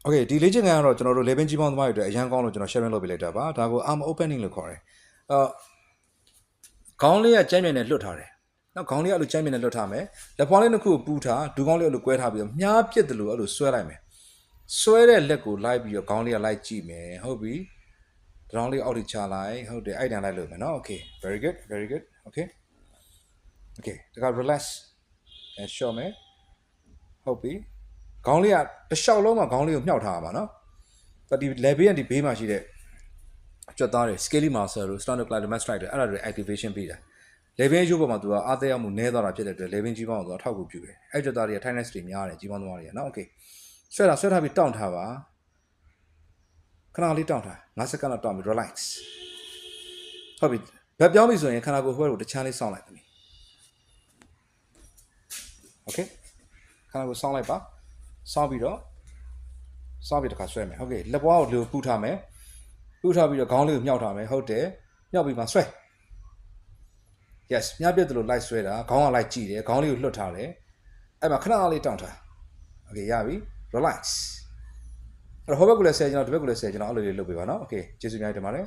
Okay ဒီလေ့ကျင့်ခန်းကတော့ကျွန်တော်တို့ level ကြီးပေါင်းသမားတွေအတွက်အရန်ကောင်းလို့ကျွန်တော် sharing လုပ်ပေးလိုက်တာပါဒါကို arm opening လို့ခေါ်တယ်ခေါင်းလေးကကြမ်းမြန်နဲ့လွတ်ထားတယ်နောက်ခေါင်းလေးကအဲ့လိုကြမ်းမြန်နဲ့လွတ်ထားမယ်လက်ဖွားလေးတစ်ခုကိုပူးထားဒူးခေါင်းလေးအဲ့လိုကွဲထားပြီးတော့မြားပြစ်တယ်လို့အဲ့လိုဆွဲလိုက်မယ်ဆွဲတဲ့လက်ကိုလိုက်ပြီးတော့ခေါင်းလေးကလိုက်ကြည့်မယ်ဟုတ်ပြီဒေါင်းလေးအောက်ထိချလိုက်ဟုတ်တယ်အဲ့တန်လိုက်လို့မယ်နော် okay very good okayတခါ relax and show မယ်ဟုတ်ပြီခေါင်းလေးကတစ်လျှောက်လုံးမှာခေါင်းလေးကိုမြှောက်ထားရမှာနော်ဒီ level ရဲ့ဒီဘေးမှာရှိတဲ့ကြွက်သားတွေ scaly muscle တို့ sternocleidomastoid တွေအဲ့ဒါတွေ activation ပေးတာ level ရုပ်ပေါ်မှာသူကအားသက်ရောက်မှုနည်းသွားတာဖြစ်တဲ့အတွက် level ကြီးပေါင်းတော့ထောက်ကူပြုတယ်အဲ့ကြွက်သားတွေက tightness တွေများတယ်ကြီးပေါင်းသမားတွေကနော် okay ဆွဲထားပြီးတောင့်ထားပါခဏလေးတောင့်ထား5စက္ကန့်လောက်တောင့်ပြီး relax ဟုတ်ပြီဘက်ပြောင်းပြီဆိုရင်ခန္ဓာကိုယ်ဘက်ကိုတခြားလေးစောင့်လိုက်ပြီ okay ခန္ဓာကိုယ်စောင့်လိုက်ပါစောင့်ပြီးတခါဆွဲမယ်ဟုတ်ကဲ့လက်ပွားကိုလူပူထားမယ်ပူထားပြီးတော့ခေါင်းလေးကိုမြှောက်ထားမယ်ဟုတ်တယ်မြှောက်ပြီးမှဆွဲ yes မြားပြတ်တယ်လို့လိုက်ဆွဲတာခေါင်းကလိုက်ကြည့်တယ်ခေါင်းလေးကိုလွတ်ထားတယ်အဲ့မှာခဏလေးတောင့်ထားโอเคရပြီ relax အဲ့တော့ဟိုဘက်ကလည်းဆဲကျွန်တော်ဒီဘက်ကလည်းဆဲကျွန်တော်အဲ့လိုလေးလုပ်ပေးပါနော်โอเคကျေးဇူးများတင်ပါတယ်